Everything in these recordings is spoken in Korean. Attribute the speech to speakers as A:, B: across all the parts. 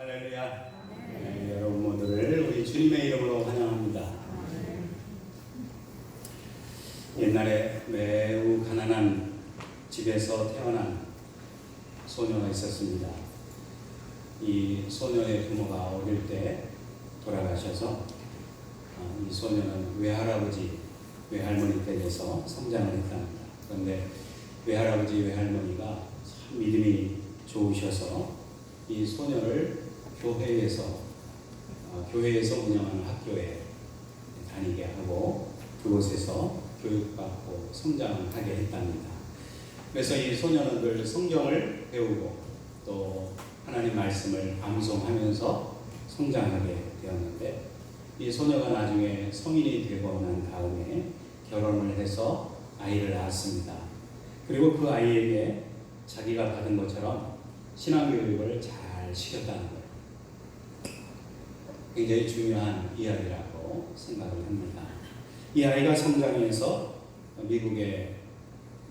A: 할렐루야. 네, 여러분 모두를 우리 주님의 이름으로 환영합니다. 옛날에 매우 가난한 집에서 태어난 소녀가 있었습니다. 이 소녀의 부모가 어릴 때 돌아가셔서 이 소녀는 외할아버지, 외할머니 댁에서 성장을 했답니다. 그런데 외할아버지, 외할머니가 참 믿음이 좋으셔서 이 소녀를 교회에서 운영하는 학교에 다니게 하고 그곳에서 교육받고 성장하게 했답니다. 그래서 이 소녀는 늘 성경을 배우고 또 하나님 말씀을 암송하면서 성장하게 되었는데, 이 소녀가 나중에 성인이 되고 난 다음에 결혼을 해서 아이를 낳았습니다. 그리고 그 아이에게 자기가 받은 것처럼 신앙교육을 잘 시켰다는 거예요. 굉장히 중요한 이야기라고 생각을 합니다. 이 아이가 성장해서 미국의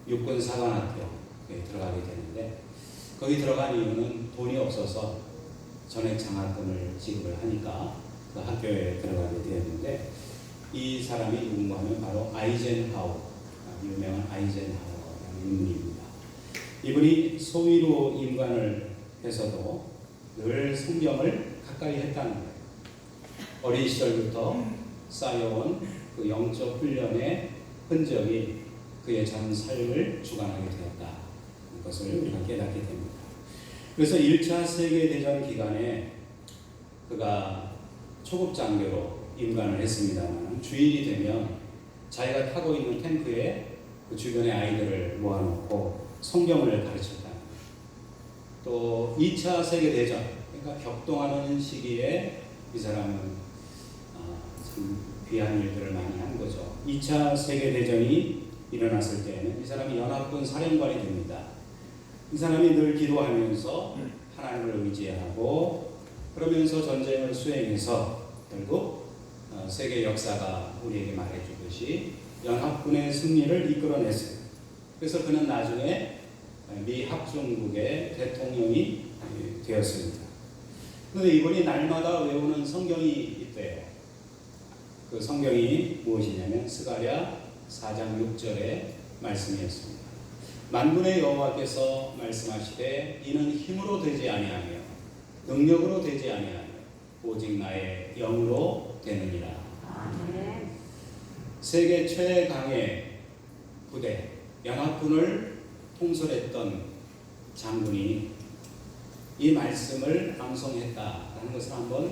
A: 육군사관학교에 들어가게 되는데, 거기 들어간 이유는 돈이 없어서 전액 장학금을 지급을 하니까 그 학교에 들어가게 되었는데, 이 사람이 누군가 하면 바로 아이젠하워, 유명한 아이젠하워라는 인물입니다. 이분이 소위로 임관을 해서도 늘 성경을 가까이 했다는 거예요. 어린 시절부터 쌓여온 그 영적 훈련의 흔적이 그의 전 삶을 주관하게 되었다. 이것을 우리가 깨닫게 됩니다. 그래서 1차 세계대전 기간에 그가 초급 장교로 임관을 했습니다만, 주일이 되면 자기가 타고 있는 탱크에 그 주변의 아이들을 모아놓고 성경을 가르쳤다. 또 2차 세계대전, 그러니까 격동하는 시기에 이 사람은 참 귀한 일들을 많이 한 거죠. 2차 세계대전이 일어났을 때에는 이 사람이 연합군 사령관이 됩니다. 이 사람이 늘 기도하면서 하나님을 의지하고 그러면서 전쟁을 수행해서 결국 세계 역사가 우리에게 말해주듯이 연합군의 승리를 이끌어냈어요. 그래서 그는 나중에 미 합중국의 대통령이 되었습니다. 그런데 이분이 날마다 외우는 성경이 있대요. 그 성경이 무엇이냐면 스가랴 4장 6절의 말씀이었습니다. 만군의 여호와께서 말씀하시되 이는 힘으로 되지 아니하며 능력으로 되지 아니하며 오직 나의 영으로 되느니라. 아멘. 세계 최강의 부대 연합군을 통솔했던 장군이 이 말씀을 암송했다라는 것을 한번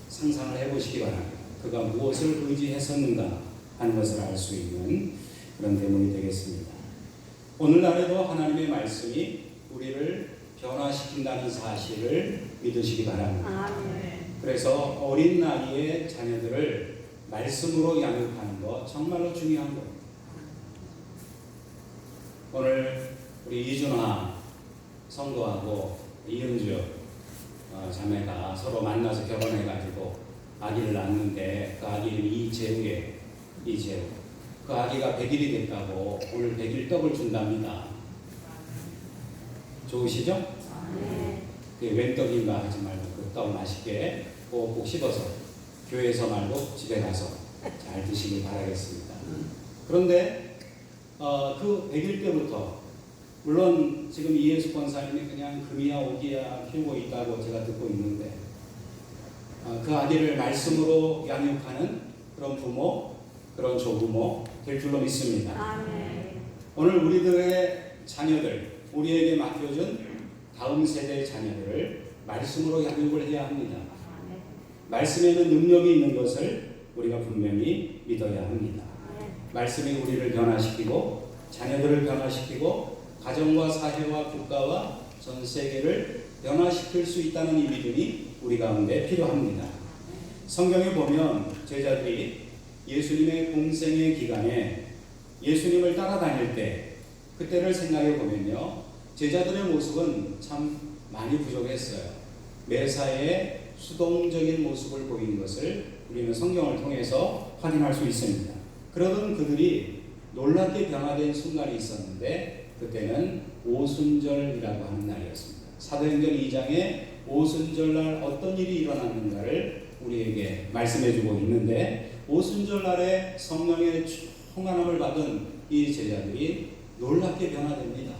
A: 상상을 해보시기 바랍니다. 그가 무엇을 의지했었는가 하는 것을 알 수 있는 그런 대목이 되겠습니다. 오늘날에도 하나님의 말씀이 우리를 변화시킨다는 사실을 믿으시기 바랍니다. 그래서 어린 나이에 자녀들을 말씀으로 양육하는 것 정말로 중요한 겁니다. 오늘 우리 이준화 성도하고 이은주 자매가 서로 만나서 결혼해가지고 아기를 낳았는데, 그 아기 이름이 이재우. 그 아기가 100일이 됐다고 오늘 100일 떡을 준답니다. 좋으시죠? 네. 웬 떡인가 하지 말고 그 떡 맛있게 꼭꼭 씹어서 교회에서 말고 집에 가서 잘 드시길 바라겠습니다. 그런데 그 100일 때부터, 물론 지금 이예수 권사님이 그냥 금이야 오기야 키우고 있다고 제가 듣고 있는데, 그 아기를 말씀으로 양육하는 그런 부모, 그런 조부모 될 줄로 믿습니다. 아멘. 오늘 우리들의 자녀들, 우리에게 맡겨준 다음 세대의 자녀들을 말씀으로 양육을 해야 합니다. 아멘. 말씀에는 능력이 있는 것을 우리가 분명히 믿어야 합니다. 아멘. 말씀이 우리를 변화시키고 자녀들을 변화시키고 가정과 사회와 국가와 전 세계를 변화시킬 수 있다는 이 믿음이 우리 가운데 필요합니다. 성경에 보면 제자들이 예수님의 공생의 기간에 예수님을 따라다닐 때 그때를 생각해 보면요, 제자들의 모습은 참 많이 부족했어요. 매사에 수동적인 모습을 보이는 것을 우리는 성경을 통해서 확인할 수 있습니다. 그러던 그들이 놀랍게 변화된 순간이 있었는데, 그때는 오순절이라고 하는 날이었습니다. 사도행전 2장에 오순절날 어떤 일이 일어났는가를 우리에게 말씀해주고 있는데, 오순절날에 성령의 충만함을 받은 이 제자들이 놀랍게 변화됩니다.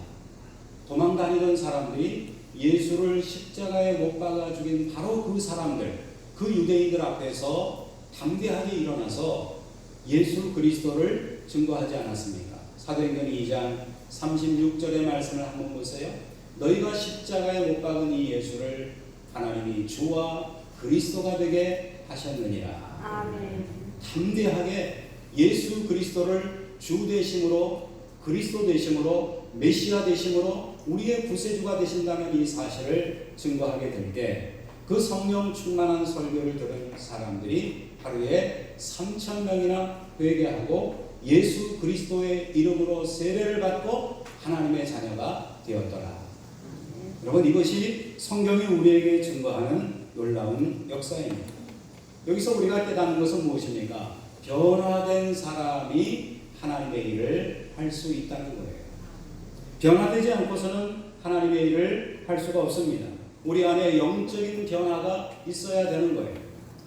A: 도망다니던 사람들이 예수를 십자가에 못 박아 죽인 바로 그 사람들, 그 유대인들 앞에서 담대하게 일어나서 예수 그리스도를 증거하지 않았습니까? 사도행전 2장 36절의 말씀을 한번 보세요. 너희가 십자가에 못 박은 이 예수를 하나님이 주와 그리스도가 되게 하셨느니라.
B: 아멘.
A: 담대하게 예수 그리스도를 주 되심으로, 그리스도 되심으로, 메시아 되심으로 우리의 구세주가 되신다는 이 사실을 증거하게 될 때, 그 성령 충만한 설교를 들은 사람들이 하루에 3,000명이나 회개하고 예수 그리스도의 이름으로 세례를 받고 하나님의 자녀가 되었더라. 여러분, 이것이 성경이 우리에게 증거하는 놀라운 역사입니다. 여기서 우리가 깨닫는 것은 무엇입니까? 변화된 사람이 하나님의 일을 할 수 있다는 거예요. 변화되지 않고서는 하나님의 일을 할 수가 없습니다. 우리 안에 영적인 변화가 있어야 되는 거예요.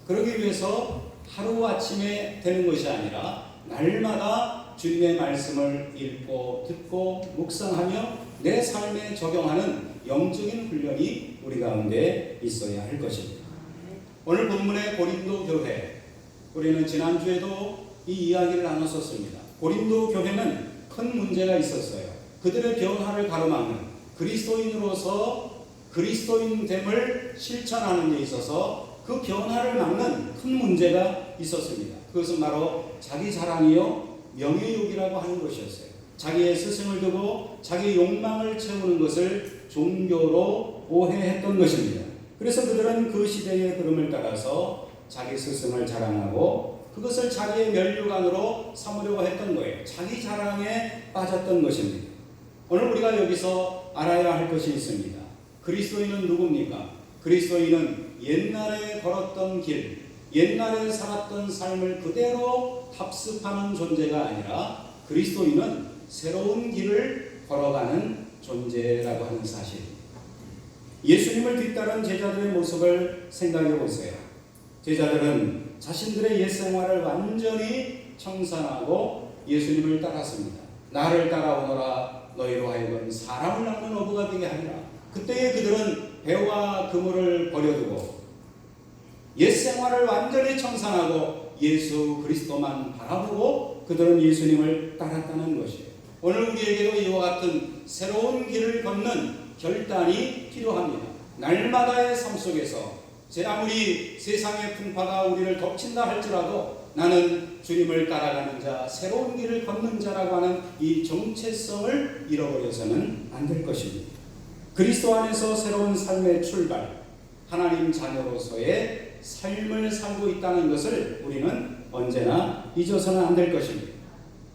A: 그러기 위해서 하루아침에 되는 것이 아니라 날마다 주님의 말씀을 읽고 듣고 묵상하며 내 삶에 적용하는 영적인 훈련이 우리 가운데 있어야 할 것입니다. 오늘 본문의 고린도 교회, 우리는 지난주에도 이 이야기를 나눴었습니다. 고린도 교회는 큰 문제가 있었어요. 그들의 변화를 가로막는, 그리스도인으로서 그리스도인됨을 실천하는 데 있어서 그 변화를 막는 큰 문제가 있었습니다. 그것은 바로 자기 자랑이요 명예욕이라고 하는 것이었어요. 자기의 스승을 두고 자기 욕망을 채우는 것을 종교로 오해했던 것입니다. 그래서 그들은 그 시대의 흐름을 따라서 자기 스승을 자랑하고 그것을 자기의 면류관으로 삼으려고 했던 거예요. 자기 자랑에 빠졌던 것입니다. 오늘 우리가 여기서 알아야 할 것이 있습니다. 그리스도인은 누굽니까? 그리스도인은 옛날에 걸었던 길, 옛날에 살았던 삶을 그대로 답습하는 존재가 아니라 그리스도인은 새로운 길을 걸어가는 존재라고 하는 사실입니다. 예수님을 뒤따른 제자들의 모습을 생각해 보세요. 제자들은 자신들의 옛 생활을 완전히 청산하고 예수님을 따랐습니다. 나를 따라오너라 너희로 하여금 사람을 낚는 어부가 되게 하리라. 그때에 그들은 배와 그물을 버려두고 옛 생활을 완전히 청산하고 예수 그리스도만 바라보고 그들은 예수님을 따랐다는 것이에요. 오늘 우리에게도 이와 같은 새로운 길을 걷는 결단이 필요합니다. 날마다의 삶 속에서 아무리 세상의 풍파가 우리를 덮친다 할지라도 나는 주님을 따라가는 자, 새로운 길을 걷는 자라고 하는 이 정체성을 잃어버려서는 안 될 것입니다. 그리스도 안에서 새로운 삶의 출발, 하나님 자녀로서의 삶을 살고 있다는 것을 우리는 언제나 잊어서는 안 될 것입니다.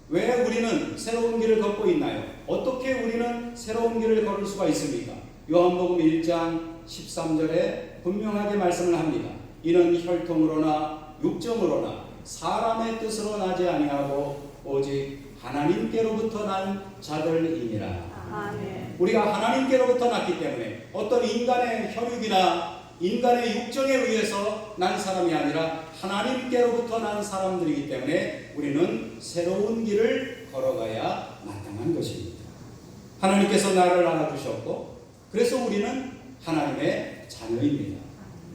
A: 왜 우리는 새로운 길을 걷고 있나요? 어떻게 우리는 새로운 길을 걸을 수가 있습니까? 요한복음 1장 13절에 분명하게 말씀을 합니다. 이는 혈통으로나 육정으로나 사람의 뜻으로 나지 아니하고 오직 하나님께로부터 난 자들이니라.
B: 아멘.
A: 우리가 하나님께로부터 났기 때문에 어떤 인간의 혈육이나 인간의 육정에 의해서 난 사람이 아니라 하나님께로부터 난 사람들이기 때문에 우리는 새로운 길을 걸어가야 마땅한 것입니다. 하나님께서 나를 알아주셨고 그래서 우리는 하나님의 자녀입니다.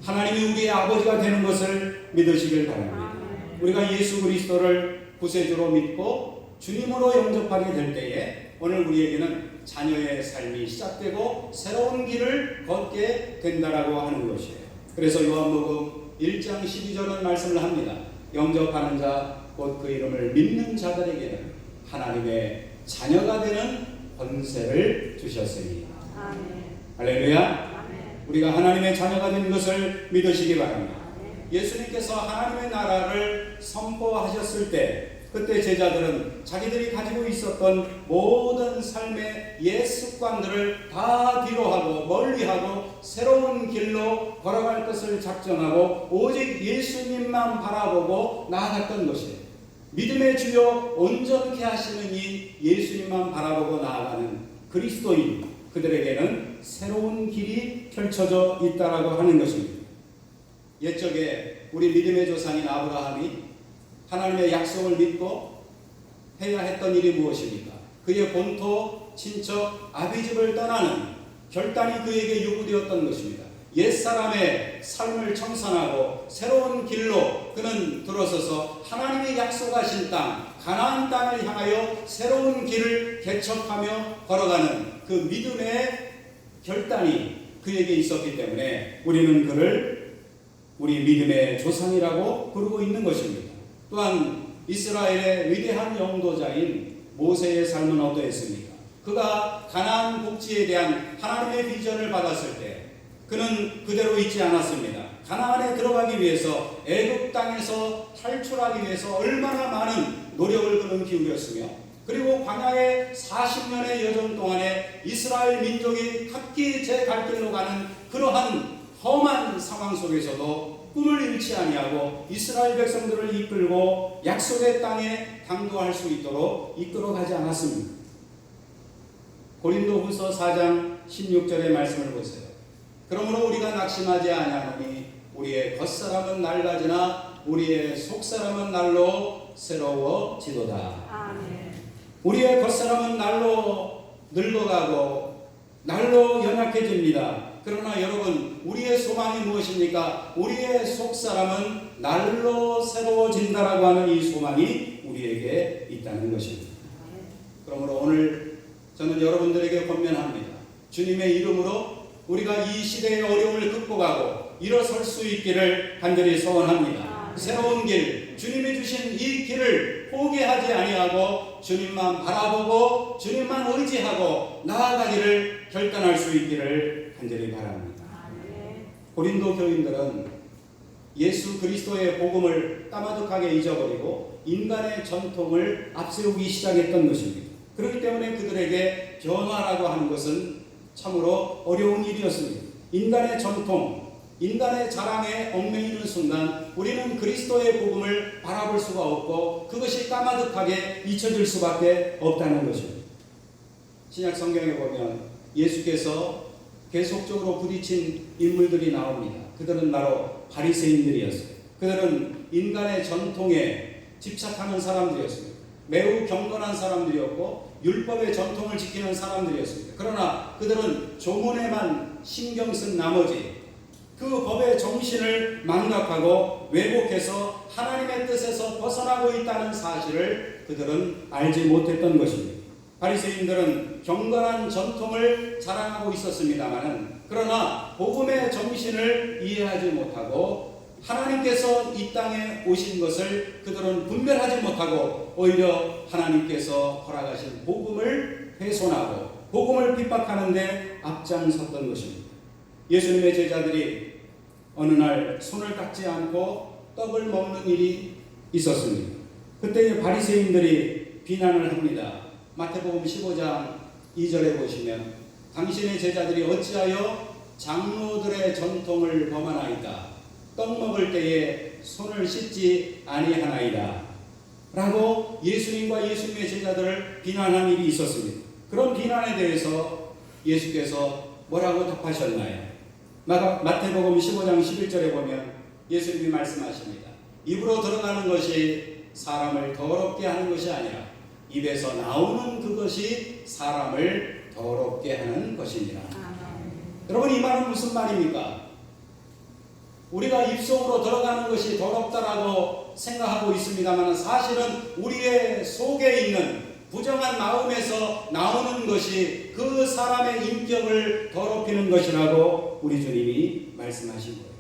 A: 하나님이 우리의 아버지가 되는 것을 믿으시길 바랍니다. 우리가 예수 그리스도를 구세주로 믿고 주님으로 영접하게 될 때에 오늘 우리에게는 자녀의 삶이 시작되고 새로운 길을 걷게 된다라고 하는 것이에요. 그래서 요한복음 1장 12절은 말씀을 합니다. 영접하는 자, 곧 그 이름을 믿는 자들에게는 하나님의 자녀가 되는 권세를 주셨으니.
B: 아멘.
A: 할렐루야.
B: 아멘.
A: 우리가 하나님의 자녀가 되는 것을 믿으시기 바랍니다.
B: 아멘.
A: 예수님께서 하나님의 나라를 선포하셨을 때 그때 제자들은 자기들이 가지고 있었던 모든 삶의 옛 습관들을 다 뒤로하고 멀리하고 새로운 길로 걸어갈 것을 작정하고 오직 예수님만 바라보고 나아갔던 것이에요. 믿음의 주요 온전케 하시는 이 예수님만 바라보고 나아가는 그리스도인, 그들에게는 새로운 길이 펼쳐져 있다라고 하는 것입니다. 옛적에 우리 믿음의 조상인 아브라함이 하나님의 약속을 믿고 해야 했던 일이 무엇입니까? 그의 본토, 친척, 아비집을 떠나는 결단이 그에게 요구되었던 것입니다. 옛사람의 삶을 청산하고 새로운 길로 그는 들어서서 하나님이 약속하신 땅, 가나안 땅을 향하여 새로운 길을 개척하며 걸어가는 그 믿음의 결단이 그에게 있었기 때문에 우리는 그를 우리 믿음의 조상이라고 부르고 있는 것입니다. 또한 이스라엘의 위대한 영도자인 모세의 삶은 어떠했습니까? 그가 가나안 복지에 대한 하나님의 비전을 받았을 때 그는 그대로 있지 않았습니다. 가나안에 들어가기 위해서 애굽 땅에서 탈출하기 위해서 얼마나 많은 노력을 그는 기울였으며 그리고 광야의 40년의 여정 동안에 이스라엘 민족이 각기 제 갈 길로 가는 그러한 험한 상황 속에서도 꿈을 잃지 아니하고 이스라엘 백성들을 이끌고 약속의 땅에 당도할 수 있도록 이끌어가지 않았습니다. 고린도후서 4장 16절의 말씀을 보세요. 그러므로 우리가 낙심하지 아니하노니 우리의 겉사람은 낡아지나 우리의 속사람은 날로 새로워지도다.
B: 아멘.
A: 우리의 겉사람은 날로 늙어가고 날로 연약해집니다. 그러나 여러분, 우리의 소망이 무엇입니까? 우리의 속사람은 날로 새로워진다라고 하는 이 소망이 우리에게 있다는 것입니다. 그러므로 오늘 저는 여러분들에게 권면합니다. 주님의 이름으로 우리가 이 시대의 어려움을 극복하고 일어설 수 있기를 간절히 소원합니다. 새로운 길, 주님이 주신 이 길을 포기하지 아니하고 주님만 바라보고 주님만 의지하고 나아가기를 결단할 수 있기를 간절히 바랍니다. 고린도 교인들은 예수 그리스도의 복음을 까마득하게 잊어버리고 인간의 전통을 앞세우기 시작했던 것입니다. 그렇기 때문에 그들에게 변화라고 하는 것은 참으로 어려운 일이었습니다. 인간의 전통, 인간의 자랑에 얽매이는 순간 우리는 그리스도의 복음을 바라볼 수가 없고 그것이 까마득하게 잊혀질 수밖에 없다는 것입니다. 신약 성경에 보면 예수께서 계속적으로 부딪힌 인물들이 나옵니다. 그들은 바로 바리새인들이었어요. 그들은 인간의 전통에 집착하는 사람들이었습니다. 매우 경건한 사람들이었고 율법의 전통을 지키는 사람들이었습니다. 그러나 그들은 조문에만 신경 쓴 나머지 그 법의 정신을 망각하고 왜곡해서 하나님의 뜻에서 벗어나고 있다는 사실을 그들은 알지 못했던 것입니다. 바리새인들은 경건한 전통을 자랑하고 있었습니다마는 그러나 복음의 정신을 이해하지 못하고 하나님께서 이 땅에 오신 것을 그들은 분별하지 못하고 오히려 하나님께서 허락하신 복음을 훼손하고 복음을 핍박하는 데 앞장섰던 것입니다. 예수님의 제자들이 어느 날 손을 닦지 않고 떡을 먹는 일이 있었습니다. 그때 바리새인들이 비난을 합니다. 마태복음 15장 2절에 보시면 당신의 제자들이 어찌하여 장로들의 전통을 범하나이다. 떡 먹을 때에 손을 씻지 아니하나이다 라고 예수님과 예수님의 제자들을 비난한 일이 있었습니다. 그런 비난에 대해서 예수께서 뭐라고 답하셨나요? 마태복음 15장 11절에 보면 예수님이 말씀하십니다. 입으로 들어가는 것이 사람을 더럽게 하는 것이 아니라 입에서 나오는 그것이 사람을 더럽게 하는 것이니라. 여러분, 이 말은 무슨 말입니까? 우리가 입속으로 들어가는 것이 더럽다라고 생각하고 있습니다만 사실은 우리의 속에 있는 부정한 마음에서 나오는 것이 그 사람의 인격을 더럽히는 것이라고 우리 주님이 말씀하신 거예요.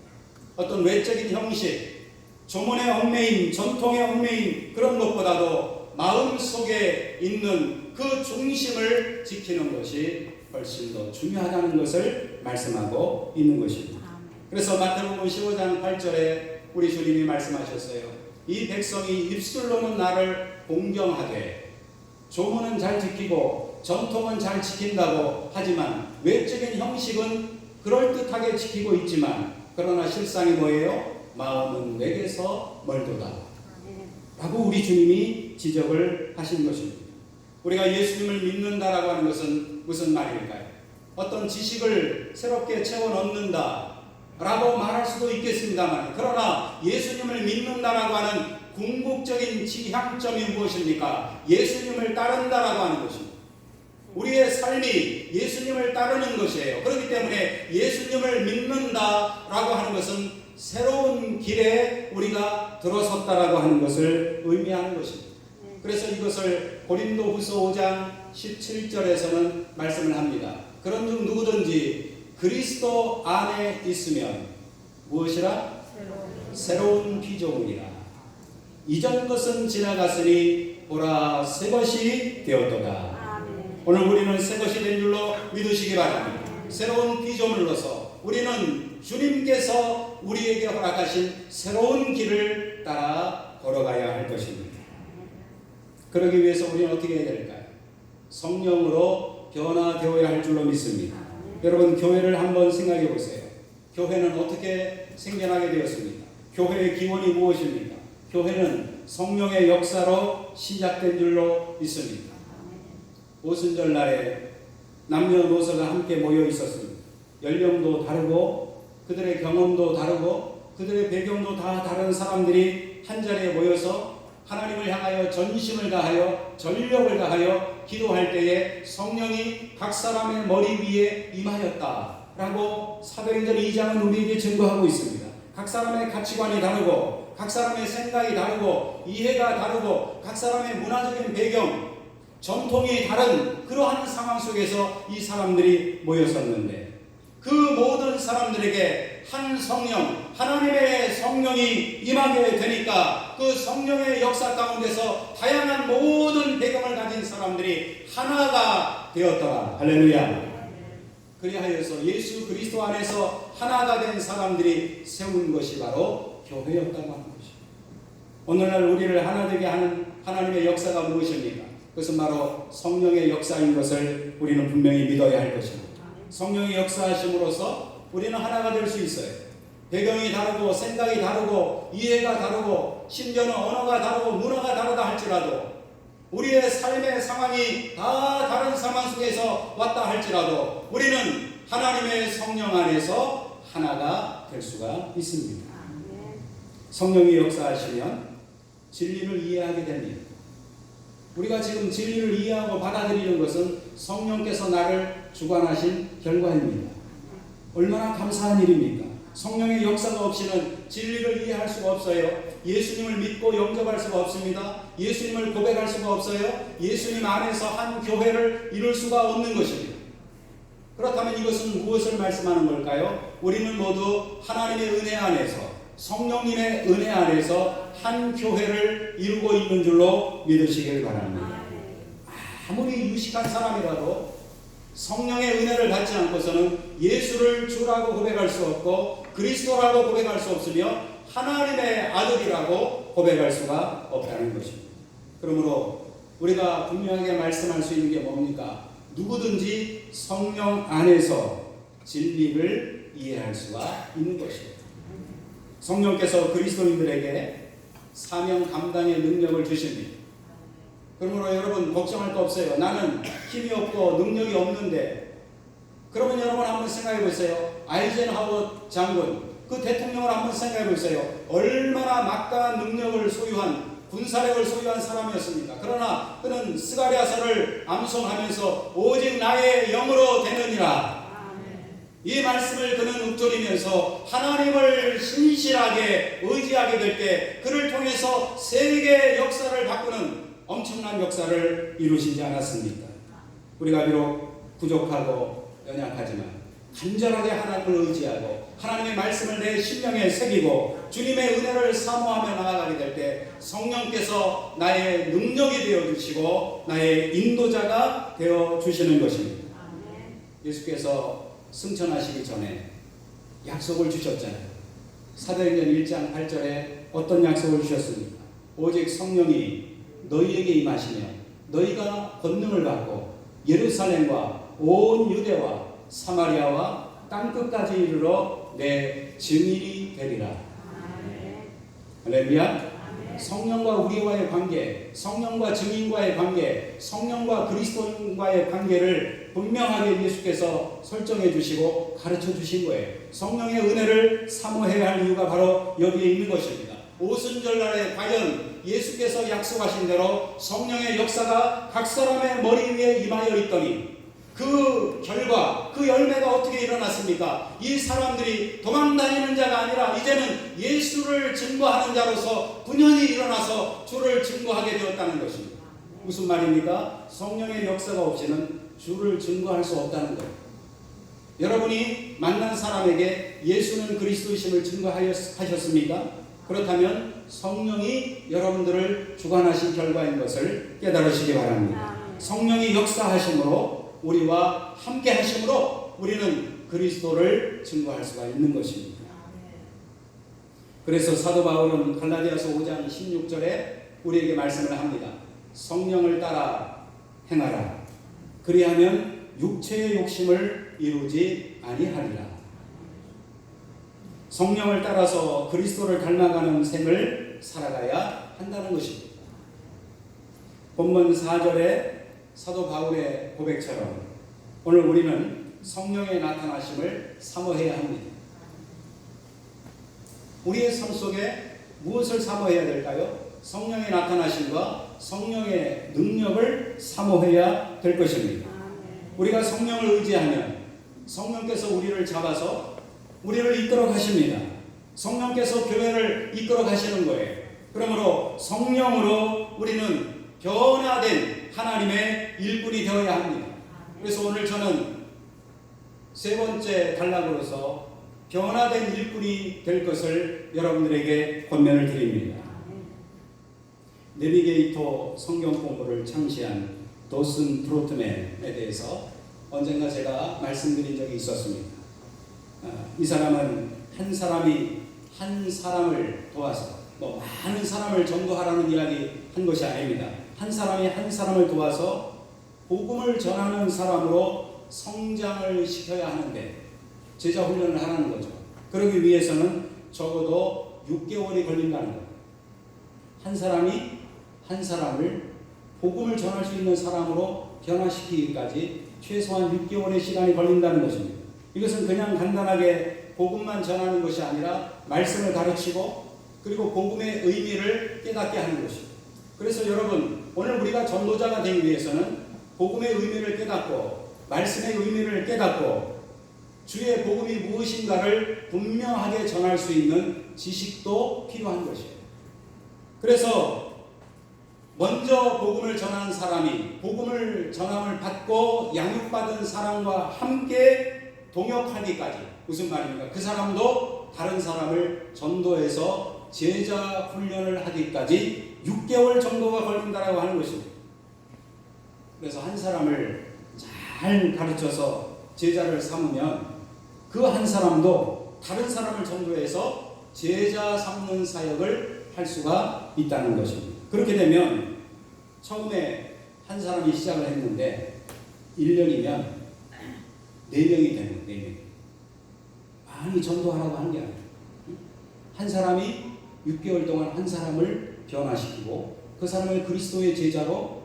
A: 어떤 외적인 형식, 조문의 얽매임, 전통의 얽매임 그런 것보다도 마음 속에 있는 그 중심을 지키는 것이 훨씬 더 중요하다는 것을 말씀하고 있는 것입니다. 그래서 마태복음 15장 8절에 우리 주님이 말씀하셨어요. 이 백성이 입술로는 나를 공경하되 조문은 잘 지키고 전통은 잘 지킨다고 하지만 외적인 형식은 그럴듯하게 지키고 있지만 그러나 실상이 뭐예요? 마음은 내게서 멀도다 라고 우리 주님이 지적을 하신 것입니다. 우리가 예수님을 믿는다라고 하는 것은 무슨 말일까요? 어떤 지식을 새롭게 채워 넣는다 라고 말할 수도 있겠습니다만, 그러나 예수님을 믿는다라고 하는 궁극적인 지향점이 무엇입니까? 예수님을 따른다라고 하는 것입니다. 우리의 삶이 예수님을 따르는 것이에요. 그렇기 때문에 예수님을 믿는다라고 하는 것은 새로운 길에 우리가 들어섰다라고 하는 것을 의미하는 것입니다. 그래서 이것을 고린도후서 5장 17절에서는 말씀을 합니다. 그런즉 누구든지 그리스도 안에 있으면 무엇이라? 새로운 피조물이라. 이전 것은 지나갔으니 보라 새 것이 되었도다. 오늘 우리는 새 것이 된 줄로 믿으시기 바랍니다. 새로운 피조물로서 우리는 주님께서 우리에게 허락하신 새로운 길을 따라 걸어가야 할 것입니다. 그러기 위해서 우리는 어떻게 해야 될까요? 성령으로 변화되어야 할 줄로 믿습니다. 여러분, 교회를 한번 생각해 보세요. 교회는 어떻게 생겨나게 되었습니까? 교회의 기원이 무엇입니까? 교회는 성령의 역사로 시작된 줄로 믿습니다. 오순절 날에 남녀노소가 함께 모여 있었습니다. 연령도 다르고 그들의 경험도 다르고 그들의 배경도 다 다른 사람들이 한자리에 모여서 하나님을 향하여 전심을 다하여 전력을 다하여 기도할 때에 성령이 각 사람의 머리 위에 임하였다라고 사도행전 2장은 우리에게 증거하고 있습니다. 각 사람의 가치관이 다르고 각 사람의 생각이 다르고 이해가 다르고 각 사람의 문화적인 배경, 전통이 다른 그러한 상황 속에서 이 사람들이 모였었는데, 그 모든 사람들에게 한 성령, 하나님의 성령이 임하게 되니까 그 성령의 역사 가운데서 다양한 모든 배경을 가진 사람들이 하나가 되었더라. 할렐루야. 그리하여서 예수 그리스도 안에서 하나가 된 사람들이 세운 것이 바로 교회였다고 하는 것입니다. 오늘날 우리를 하나 되게 하는 하나님의 역사가 무엇입니까? 그것은 바로 성령의 역사인 것을 우리는 분명히 믿어야 할 것입니다. 성령의 역사하심으로써 우리는 하나가 될 수 있어요. 배경이 다르고 생각이 다르고 이해가 다르고 심지어는 언어가 다르고 문화가 다르다 할지라도, 우리의 삶의 상황이 다 다른 상황 속에서 왔다 할지라도 우리는 하나님의 성령 안에서 하나가 될 수가 있습니다. 성령이 역사하시면 진리를 이해하게 됩니다. 우리가 지금 진리를 이해하고 받아들이는 것은 성령께서 나를 주관하신 결과입니다. 얼마나 감사한 일입니까? 성령의 역사가 없이는 진리를 이해할 수가 없어요. 예수님을 믿고 영접할 수가 없습니다. 예수님을 고백할 수가 없어요. 예수님 안에서 한 교회를 이룰 수가 없는 것입니다. 그렇다면 이것은 무엇을 말씀하는 걸까요? 우리는 모두 하나님의 은혜 안에서, 성령님의 은혜 안에서 한 교회를 이루고 있는 줄로 믿으시길 바랍니다. 아무리 유식한 사람이라도 성령의 은혜를 받지 않고서는 예수를 주라고 고백할 수 없고 그리스도라고 고백할 수 없으며 하나님의 아들이라고 고백할 수가 없다는 것입니다. 그러므로 우리가 분명하게 말씀할 수 있는 게 뭡니까? 누구든지 성령 안에서 진리를 이해할 수가 있는 것입니다. 성령께서 그리스도인들에게 사명 감당의 능력을 주십니다. 그러므로 여러분 걱정할 거 없어요. 나는 힘이 없고 능력이 없는데, 그러면 여러분 한번 생각해 보세요. 아이젠하워 장군, 그 대통령을 한번 생각해 보세요. 얼마나 막강한 능력을 소유한, 군사력을 소유한 사람이었습니까? 그러나 그는 스가랴서를 암송하면서 오직 나의 영으로 되느니라, 이 말씀을 그는 읊조리면서 하나님을 신실하게 의지하게 될 때 그를 통해서 세계의 역사를 바꾸는 엄청난 역사를 이루시지 않았습니까? 우리가 비록 부족하고 연약하지만 간절하게 하나님을 의지하고 하나님의 말씀을 내 심령에 새기고 주님의 은혜를 사모하며 나아가게 될 때 성령께서 나의 능력이 되어주시고 나의 인도자가 되어주시는 것입니다. 예수께서 승천하시기 전에 약속을 주셨잖아요. 사도행전 1장 8절에 어떤 약속을 주셨습니까? 오직 성령이 너희에게 임하시며 너희가 권능을 받고 예루살렘과 온 유대와 사마리아와 땅끝까지 이르러 내 증인이 되리라. 할렐루야. 성령과 우리와의 관계, 성령과 증인과의 관계, 성령과 그리스도인과의 관계를 분명하게 예수께서 설정해 주시고 가르쳐 주신 거예요. 성령의 은혜를 사모해야 할 이유가 바로 여기에 있는 것입니다. 오순절날에 과연 예수께서 약속하신 대로 성령의 역사가 각 사람의 머리 위에 임하여 있더니 그 결과, 그 열매가 어떻게 일어났습니까? 이 사람들이 도망다니는 자가 아니라 이제는 예수를 증거하는 자로서 분연히 일어나서 주를 증거하게 되었다는 것입니다. 무슨 말입니까? 성령의 역사가 없이는 주를 증거할 수 없다는 거예요. 여러분이 만난 사람에게 예수는 그리스도이심을 증거하셨습니까? 그렇다면 성령이 여러분들을 주관하신 결과인 것을 깨달으시기 바랍니다. 성령이 역사하심으로 우리와 함께 하심으로 우리는 그리스도를 증거할 수가 있는 것입니다. 그래서 사도 바울은 갈라디아서 5장 16절에 우리에게 말씀을 합니다. 성령을 따라 행하라. 그리하면 육체의 욕심을 이루지 아니하리라. 성령을 따라서 그리스도를 닮아가는 생을 살아가야 한다는 것입니다. 본문 4절에 사도 바울의 고백처럼 오늘 우리는 성령의 나타나심을 사모해야 합니다. 우리의 삶 속에 무엇을 사모해야 될까요? 성령의 나타나심과 성령의 능력을 사모해야 될 것입니다. 우리가 성령을 의지하면 성령께서 우리를 잡아서 우리를 이끌어 가십니다. 성령께서 교회를 이끌어 가시는 거예요. 그러므로 성령으로 우리는 변화된 하나님의 일꾼이 되어야 합니다. 그래서 오늘 저는 세 번째 단락으로서 변화된 일꾼이 될 것을 여러분들에게 권면을 드립니다. 내비게이터 성경 공부를 창시한 도슨 트로트맨에 대해서 언젠가 제가 말씀드린 적이 있었습니다. 이 사람은 한 사람이 한 사람을 도와서 많은 사람을 전도하라는 이야기 한 것이 아닙니다. 한 사람이 한 사람을 도와서 복음을 전하는 사람으로 성장을 시켜야 하는데 제자 훈련을 하라는 거죠. 그러기 위해서는 적어도 6개월이 걸린다는 거예요. 한 사람이 한 사람을 복음을 전할 수 있는 사람으로 변화시키기까지 최소한 6개월의 시간이 걸린다는 것입니다. 이것은 그냥 간단하게 복음만 전하는 것이 아니라 말씀을 가르치고 그리고 복음의 의미를 깨닫게 하는 것입니다. 그래서 여러분, 오늘 우리가 전도자가 되기 위해서는 복음의 의미를 깨닫고 말씀의 의미를 깨닫고 주의 복음이 무엇인가를 분명하게 전할 수 있는 지식도 필요한 것이에요. 그래서 먼저 복음을 전한 사람이 복음을 전함을 받고 양육받은 사람과 함께 동역하기까지, 무슨 말입니까? 그 사람도 다른 사람을 전도해서 제자 훈련을 하기까지 6개월 정도가 걸린다라고 하는 것입니다. 그래서 한 사람을 잘 가르쳐서 제자를 삼으면 그 한 사람도 다른 사람을 전도해서 제자 삼는 사역을 할 수가 있다는 것입니다. 그렇게 되면 처음에 한 사람이 시작을 했는데 1년이면 4명이 되는 4명. 많이 전도하라고 하는 게 아니에요. 한 사람이 6개월 동안 한 사람을 변화시키고 그 사람을 그리스도의 제자로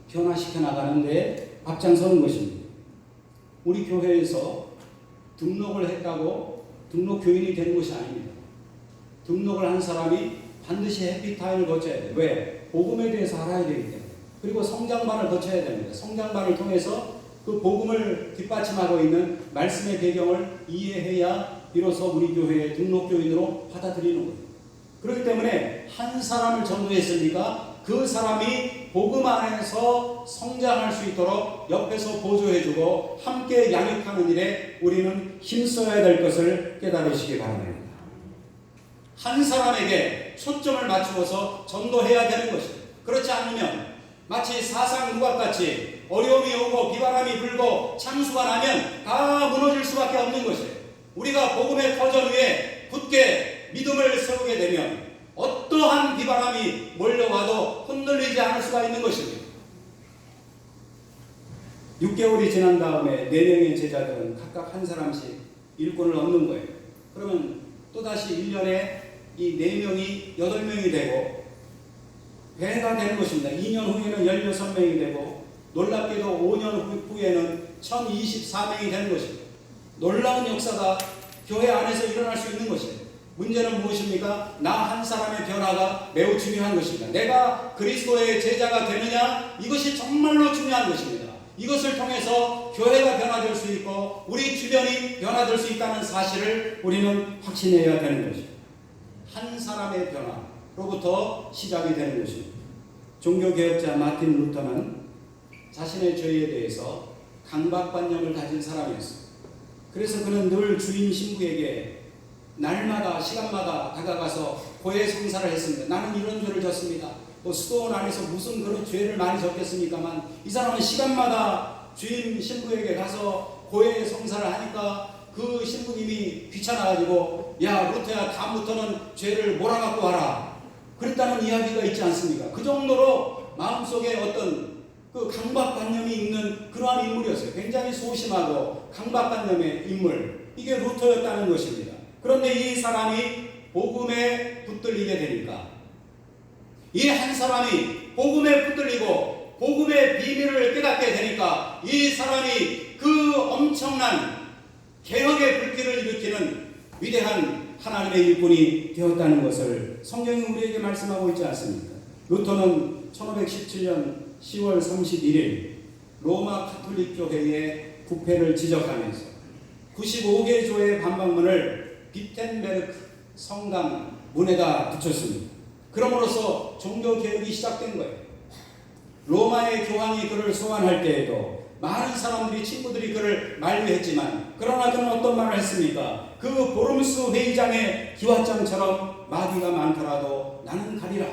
A: 변화시켜 나가는데 앞장서는 것입니다. 우리 교회에서 등록을 했다고 등록 교인이 되는 것이 아닙니다. 등록을 한 사람이 반드시 해피타임을 거쳐야 돼요. 왜? 복음에 대해서 알아야 되기 때문에. 그리고 성장반을 거쳐야 됩니다. 성장반을 통해서 그 복음을 뒷받침하고 있는 말씀의 배경을 이해해야 비로소 우리 교회의 등록교인으로 받아들이는 거예요. 그렇기 때문에 한 사람을 전도했으니까 그 사람이 복음 안에서 성장할 수 있도록 옆에서 보조해주고 함께 양육하는 일에 우리는 힘써야 될 것을 깨달으시기 바랍니다. 한 사람에게 초점을 맞추어서 전도해야 되는 것입니다. 그렇지 않으면 마치 사상누각같이 어려움이 오고 비바람이 불고 창수가 나면 다 무너질 수밖에 없는 것이에요. 우리가 복음의 터전 위에 굳게 믿음을 세우게 되면 어떠한 비바람이 몰려와도 흔들리지 않을 수가 있는 것입니다. 6개월이 지난 다음에 4명의 제자들은 각각 한 사람씩 일꾼을 얻는 거예요. 그러면 또다시 1년에 이 4명이 8명이 되고 배가 되는 것입니다. 2년 후에는 16명이 되고 놀랍게도 5년 후에는 1024명이 되는 것입니다. 놀라운 역사가 교회 안에서 일어날 수 있는 것입니다. 문제는 무엇입니까? 나 한 사람의 변화가 매우 중요한 것입니다. 내가 그리스도의 제자가 되느냐? 이것이 정말로 중요한 것입니다. 이것을 통해서 교회가 변화될 수 있고 우리 주변이 변화될 수 있다는 사실을 우리는 확신해야 되는 것입니다. 한 사람의 변화로부터 시작이 되는 것입니다. 종교개혁자 마틴 루터는 자신의 죄에 대해서 강박관념을 가진 사람이었습니다. 그래서 그는 늘 주인 신부에게 날마다 시간마다 다가가서 고해 성사를 했습니다. 나는 이런 죄를 졌습니다. 뭐 수도원 안에서 무슨 그런 죄를 많이 졌겠습니까만 이 사람은 시간마다 주인 신부에게 가서 고해 성사를 하니까 그 신부님이 귀찮아가지고 야 루터야 다음부터는 죄를 몰아갖고 와라 그랬다는 이야기가 있지 않습니까? 그 정도로 마음속에 어떤 그 강박관념이 있는 그러한 인물이었어요. 굉장히 소심하고 강박관념의 인물, 이게 루터였다는 것입니다. 그런데 이 사람이 복음에 붙들리게 되니까 이 한 사람이 복음에 붙들리고 복음의 비밀을 깨닫게 되니까 이 사람이 그 엄청난 개혁의 불길을 일으키는 위대한 하나님의 일꾼이 되었다는 것을 성경이 우리에게 말씀하고 있지 않습니까? 루터는 1517년 10월 31일 로마 가톨릭 교회의 부패를 지적하면서 95개 교회의 반박문을 비텐베르크 성당 문에다 붙였습니다. 그럼으로써 종교개혁이 시작된 거예요. 로마의 교황이 그를 소환할 때에도 많은 사람들이 친구들이 그를 만류했지만 그러나 그는 어떤 말을 했습니까? 그 보름스 회의장의 기왓장처럼 마귀가 많더라도 나는 가리라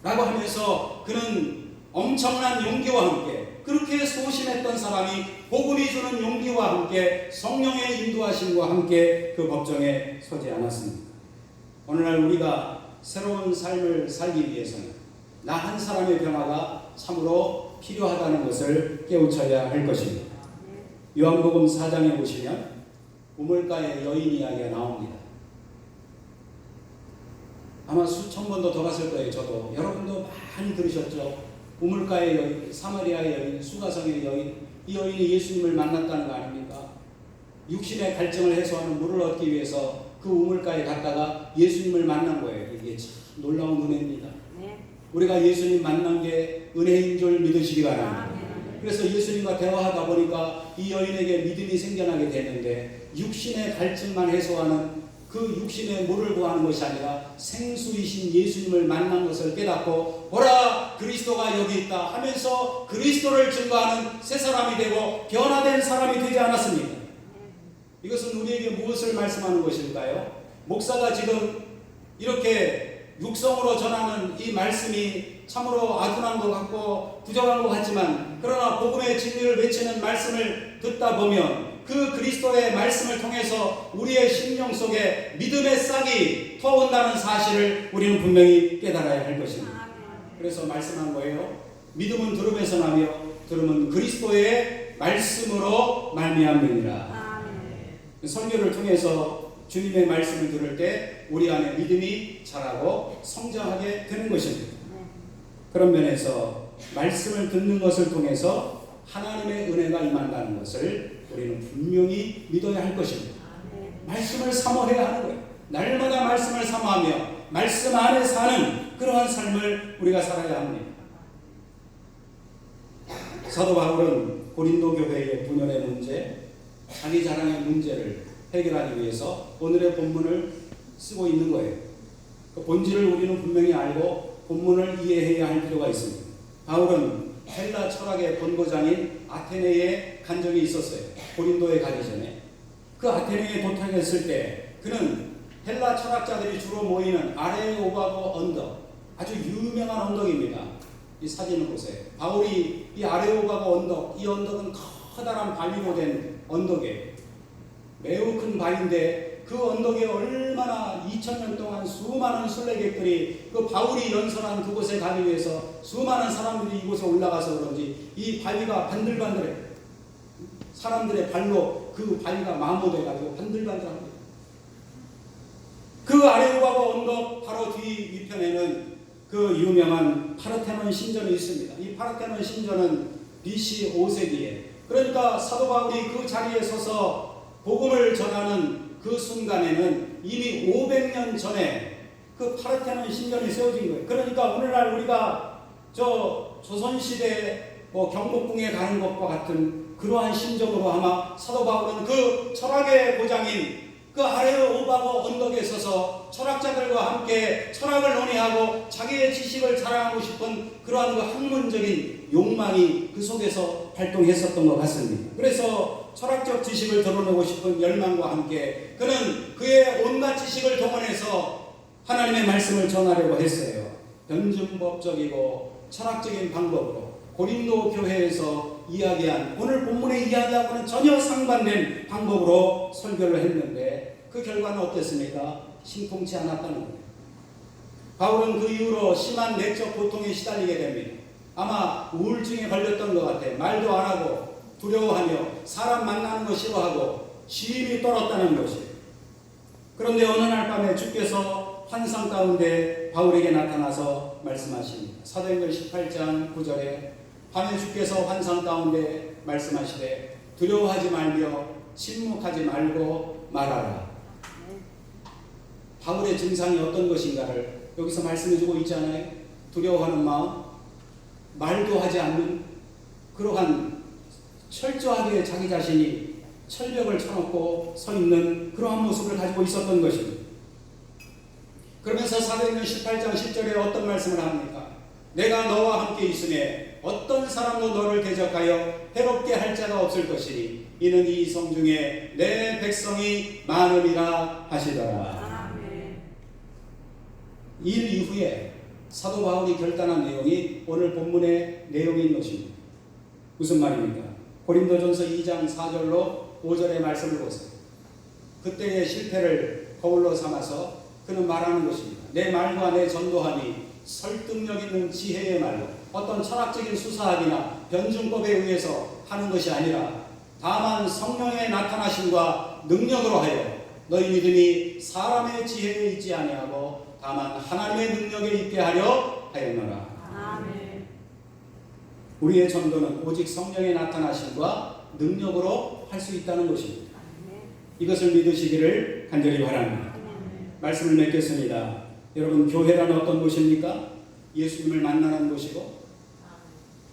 A: 라고 하면서 그는 엄청난 용기와 함께 그렇게 소심했던 사람이 복음이 주는 용기와 함께 성령의 인도하심과 함께 그 법정에 서지 않았습니다. 오늘날 우리가 새로운 삶을 살기 위해서는 나 한 사람의 변화가 참으로 필요하다는 것을 깨우쳐야 할 것입니다. 요한복음 4장에 보시면 우물가의 여인 이야기가 나옵니다. 아마 수천 번도 더 봤을 거예요. 저도 여러분도 많이 들으셨죠. 우물가의 여인, 사마리아의 여인, 수가성의 여인, 이 여인이 예수님을 만났다는 거 아닙니까? 육신의 갈증을 해소하는 물을 얻기 위해서 그 우물가에 갔다가 예수님을 만난 거예요. 이게 참 놀라운 은혜입니다. 우리가 예수님 만난 게 은혜인 줄 믿으시기 바랍니다. 그래서 예수님과 대화하다 보니까 이 여인에게 믿음이 생겨나게 되는데 육신의 갈증만 해소하는 그 육신의 물을 구하는 것이 아니라 생수이신 예수님을 만난 것을 깨닫고 보라 그리스도가 여기 있다 하면서 그리스도를 증거하는 새 사람이 되고 변화된 사람이 되지 않았습니까? 이것은 우리에게 무엇을 말씀하는 것일까요? 목사가 지금 이렇게 육성으로 전하는 이 말씀이 참으로 아둔한 것 같고 부정한 것 같지만 그러나 복음의 진리를 외치는 말씀을 듣다 보면 그 그리스도의 말씀을 통해서 우리의 심령 속에 믿음의 싹이 터온다는 사실을 우리는 분명히 깨달아야 할 것입니다. 그래서 말씀한 거예요. 믿음은 들음에서 나며 들음은 그리스도의 말씀으로 말미암느니라. 설교를 통해서 주님의 말씀을 들을 때 우리 안에 믿음이 자라고 성장하게 되는 것입니다. 그런 면에서 말씀을 듣는 것을 통해서 하나님의 은혜가 임한다는 것을 우리는 분명히 믿어야 할 것입니다. 말씀을 사모해야 하는 거예요. 날마다 말씀을 사모하며 말씀 안에 사는 그러한 삶을 우리가 살아야 합니다. 사도 바울은 고린도 교회의 분열의 문제, 자기 자랑의 문제를 해결하기 위해서 오늘의 본문을 쓰고 있는 거예요. 그 본질을 우리는 분명히 알고 본문을 이해해야 할 필요가 있습니다. 바울은 헬라 철학의 본고장인 아테네에 간 적이 있었어요. 고린도에 가기 전에. 그 아테네에 도착했을 때 그는 헬라 철학자들이 주로 모이는 아레오바고 언덕, 아주 유명한 언덕입니다. 이 사진을 보세요. 바울이 이 아레오바고 언덕, 이 언덕은 커다란 바위로 된 언덕이에요. 매우 큰 바위인데 그 언덕에 얼마나 2000년 동안 수많은 순례객들이 그 바울이 연설한 그곳에 가기 위해서 수많은 사람들이 이곳에 올라가서 그런지 이 바위가 반들반들해. 사람들의 발로 그 바위가 마모돼가지고 반들반들합니다. 그 아레오바고 언덕 바로 뒤 위편에는 그 유명한 파르테논 신전이 있습니다. 이 파르테논 신전은 BC 5세기에, 그러니까 사도 바울이 그 자리에 서서 복음을 전하는 그 순간에는 이미 500년 전에 그 파르테논 신전이 세워진 거예요. 그러니까 오늘날 우리가 조선시대 경복궁에 가는 것과 같은 그러한 심정으로 아마 사도 바울은 그 철학의 고장인 그 아레오 오바고 언덕에 서서 철학자들과 함께 철학을 논의하고 자기의 지식을 자랑하고 싶은 그러한 그 학문적인 욕망이 그 속에서 활동했었던 것 같습니다. 그래서 철학적 지식을 드러내고 싶은 열망과 함께 그는 그의 온갖 지식을 동원해서 하나님의 말씀을 전하려고 했어요. 변증법적이고 철학적인 방법으로 고린도 교회에서 이야기한 오늘 본문에 이야기하고는 전혀 상반된 방법으로 설교를 했는데 그 결과는 어땠습니까? 신통치 않았다는 거예요. 바울은 그 이후로 심한 내적 고통에 시달리게 됩니다. 아마 우울증에 걸렸던 것 같아요. 말도 안 하고 두려워하며 사람 만나는 거 싫어하고 시임이 떨었다는 것이에요. 그런데 어느 날 밤에 주께서 환상 가운데 바울에게 나타나서 말씀하십니다. 사도행전 18장 9절에 밤에 주께서 환상 가운데 말씀하시되 두려워하지 말며 침묵하지 말고 말하라. 바울의 증상이 어떤 것인가를 여기서 말씀해주고 있잖아요. 두려워하는 마음, 말도 하지 않는 그러한 철저하게 자기 자신이 철벽을 쳐놓고 서 있는 그러한 모습을 가지고 있었던 것입니다. 그러면서 사도행전 18장 10절에 어떤 말씀을 합니까? 내가 너와 함께 있으매 어떤 사람도 너를 대적하여 해롭게 할 자가 없을 것이니 이는 이 성 중에 내 백성이 많음이라 하시더라. 아멘. 일 이후에 사도 바울이 결단한 내용이 오늘 본문의 내용인 것입니다. 무슨 말입니까? 고린도전서 2장 4절로 5절의 말씀을 보세요. 그때의 실패를 거울로 삼아서 그는 말하는 것입니다. 내 말과 내 전도함이 설득력 있는 지혜의 말로 어떤 철학적인 수사학이나 변증법에 의해서 하는 것이 아니라 다만 성령의 나타나심과 능력으로 하여 너희 믿음이 사람의 지혜에 있지 아니하고 다만 하나님의 능력에 있게 하려 하였노라. 아멘. 우리의 전도는 오직 성령의 나타나심과 능력으로 할 수 있다는 것입니다. 아멘. 이것을 믿으시기를 간절히 바랍니다. 아멘. 말씀을 맺겠습니다. 여러분, 교회란 어떤 곳입니까? 예수님을 만나는 곳이고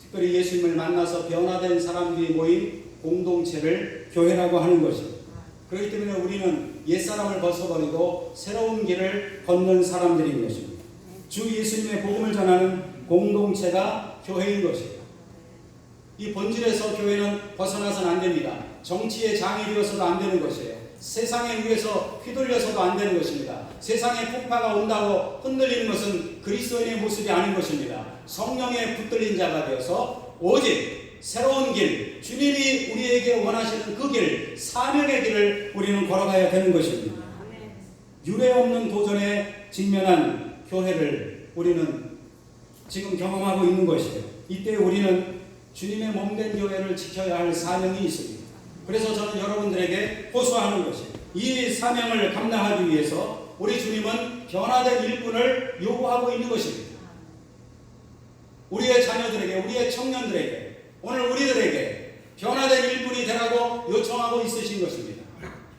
A: 특별히 예수님을 만나서 변화된 사람들이 모인 공동체를 교회라고 하는 것입니다. 그렇기 때문에 우리는 옛사람을 벗어버리고 새로운 길을 걷는 사람들인 것입니다. 주 예수님의 복음을 전하는 공동체가 교회인 것입니다. 이 본질에서 교회는 벗어나서는 안 됩니다. 정치의 장이 되어서도 안 되는 것이에요. 세상에 의해서 휘둘려서도 안 되는 것입니다. 세상에 풍파가 온다고 흔들리는 것은 그리스도인의 모습이 아닌 것입니다. 성령에 붙들린 자가 되어서 오직 새로운 길, 주님이 우리에게 원하시는 그 길, 사명의 길을 우리는 걸어가야 되는 것입니다. 유례 없는 도전에 직면한 교회를 우리는 지금 경험하고 있는 것이에요. 이때 우리는 주님의 몸된 교회를 지켜야 할 사명이 있습니다. 그래서 저는 여러분들에게 호소하는 것이 이 사명을 감당하기 위해서 우리 주님은 변화된 일꾼을 요구하고 있는 것입니다. 우리의 자녀들에게, 우리의 청년들에게, 오늘 우리들에게 변화된 일꾼이 되라고 요청하고 있으신 것입니다.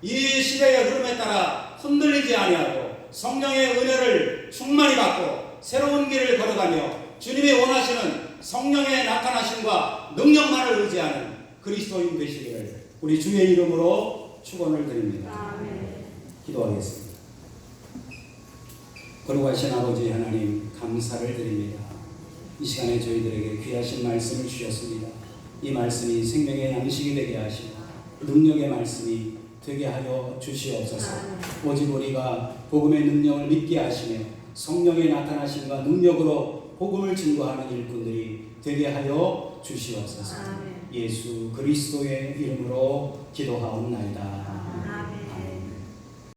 A: 이 시대의 흐름에 따라 흔들리지 아니하고 성령의 은혜를 충만히 받고 새로운 길을 걸어가며 주님이 원하시는 성령의 나타나심과 능력만을 의지하는 그리스도인 되시기를 우리 주의 이름으로 축원을 드립니다. 아멘. 기도하겠습니다. 거룩하신 아버지 하나님, 감사를 드립니다. 이 시간에 저희들에게 귀하신 말씀을 주셨습니다. 이 말씀이 생명의 양식이 되게 하시고 능력의 말씀이 되게 하여 주시옵소서. 오직 우리가 복음의 능력을 믿게 하시며 성령의 나타나심과 능력으로 복음을 증거하는 일꾼들이 되게 하여 주시옵소서. 예수 그리스도의 이름으로 기도하옵나이다. 아멘.